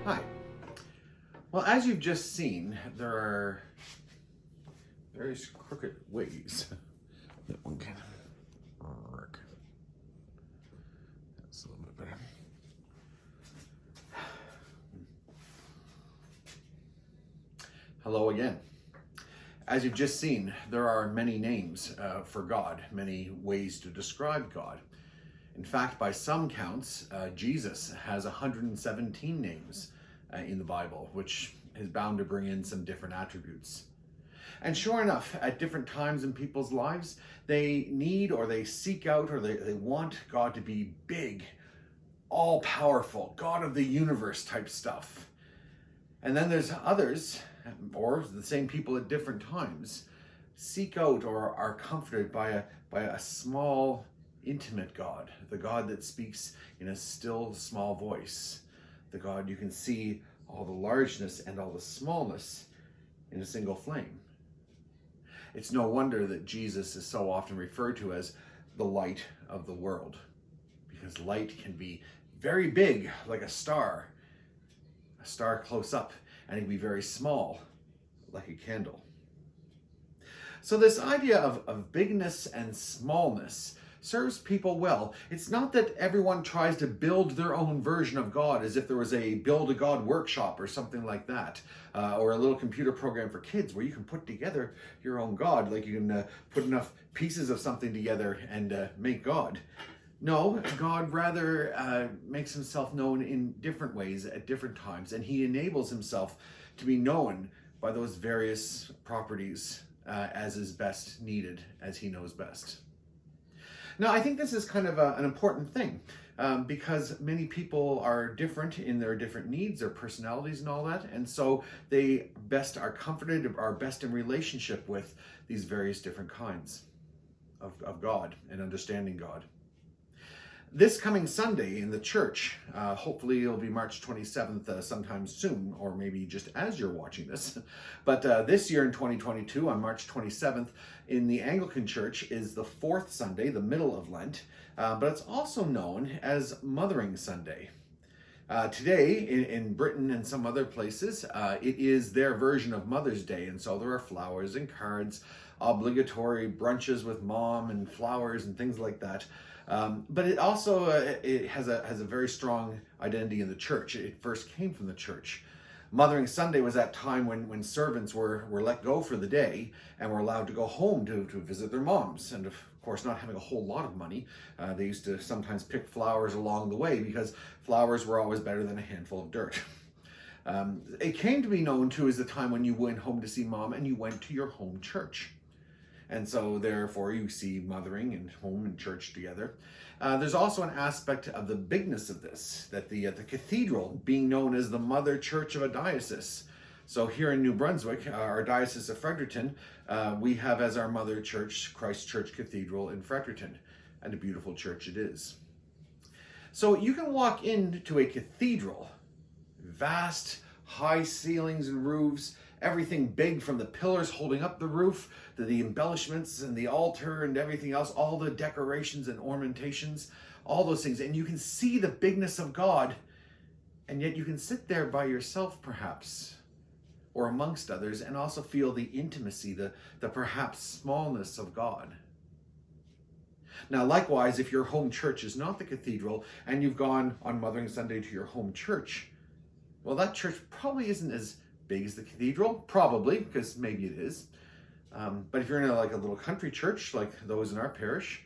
Hi. Well, as you've just seen, there are various crooked ways that one can work. That's a little bit better. Hello again. As you've just seen, there are many names for God, many ways to describe God. In fact, by some counts, Jesus has 117 names in the Bible, which is bound to bring in some different attributes. And sure enough, at different times in people's lives, they need or they seek out or they want God to be big, all-powerful, God of the universe type stuff. And then there's others, or the same people at different times, seek out or are comforted by a small, intimate God, the God that speaks in a still, small voice, the God you can see all the largeness and all the smallness in a single flame. It's no wonder that Jesus is so often referred to as the light of the world, because light can be very big, like a star close up, and it can be very small, like a candle. So this idea of bigness and smallness serves people well. It's not that everyone tries to build their own version of God as if there was a Build a God workshop or something like that, or a little computer program for kids where you can put together your own God, like you can put enough pieces of something together and make God. No, God rather makes himself known in different ways at different times, and he enables himself to be known by those various properties as is best needed, as he knows best. Now, I think this is kind of an important thing because many people are different in their different needs, their personalities and all that, and so they best are comforted, are best in relationship with these various different kinds of God and understanding God. This coming Sunday in the church, hopefully it'll be March 27th sometime soon, or maybe just as you're watching this, but this year in 2022 on March 27th in the Anglican Church is the fourth Sunday, the middle of Lent, but it's also known as Mothering Sunday. Today in Britain and some other places, it is their version of Mother's Day, and so there are flowers and cards, obligatory brunches with mom and flowers and things like that. But it also it has a very strong identity in the church. It first came from the church. Mothering Sunday was that time when servants were let go for the day and were allowed to go home to visit their moms. And of course, not having a whole lot of money, they used to sometimes pick flowers along the way because flowers were always better than a handful of dirt. It came to be known too as the time when you went home to see mom and you went to your home church. And so therefore you see mothering and home and church together. There's also an aspect of the bigness of this, that the cathedral being known as the mother church of a diocese. So here in New Brunswick, our Diocese of Fredericton, we have as our mother church, Christ Church Cathedral in Fredericton, and a beautiful church it is. So you can walk into a cathedral, vast, high ceilings and roofs, everything big from the pillars holding up the roof to the embellishments and the altar and everything else, all the decorations and ornamentations, all those things. And you can see the bigness of God, and yet you can sit there by yourself perhaps, or amongst others, and also feel the intimacy, the perhaps smallness of God. Now, likewise, if your home church is not the cathedral and you've gone on Mothering Sunday to your home church, well, that church probably isn't as big as the cathedral, probably, because maybe it is. But if you're in a little country church like those in our parish,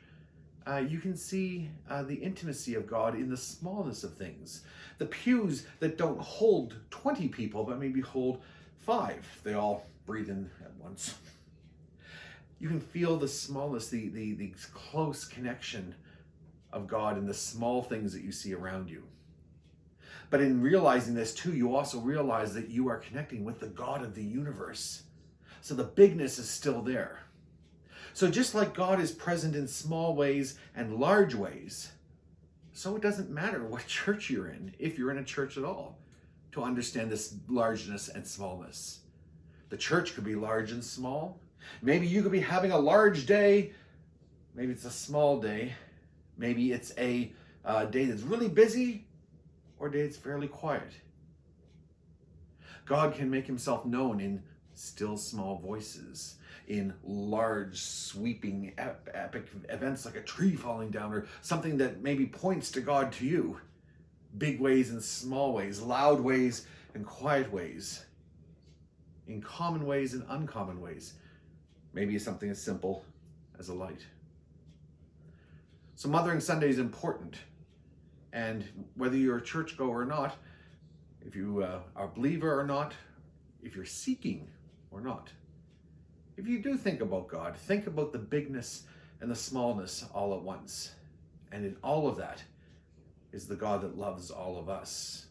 you can see the intimacy of God in the smallness of things. The pews that don't hold 20 people, but maybe hold 5. They all breathe in at once. You can feel the smallness, the close connection of God in the small things that you see around you. But in realizing this too, you also realize that you are connecting with the God of the universe. So the bigness is still there. So just like God is present in small ways and large ways, so it doesn't matter what church you're in, if you're in a church at all, to understand this largeness and smallness. The church could be large and small. Maybe you could be having a large day. Maybe it's a small day. Maybe it's a day that's really busy, or a day that's fairly quiet. God can make himself known in still small voices, in large, sweeping, epic events like a tree falling down or something that maybe points to God to you. Big ways and small ways, loud ways and quiet ways, in common ways and uncommon ways. Maybe something as simple as a light. So Mothering Sunday is important. And whether you're a churchgoer or not, if you are a believer or not, if you're seeking or not, if you do think about God, think about the bigness and the smallness all at once. And in all of that is the God that loves all of us,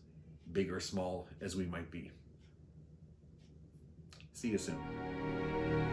big or small as we might be. See you soon.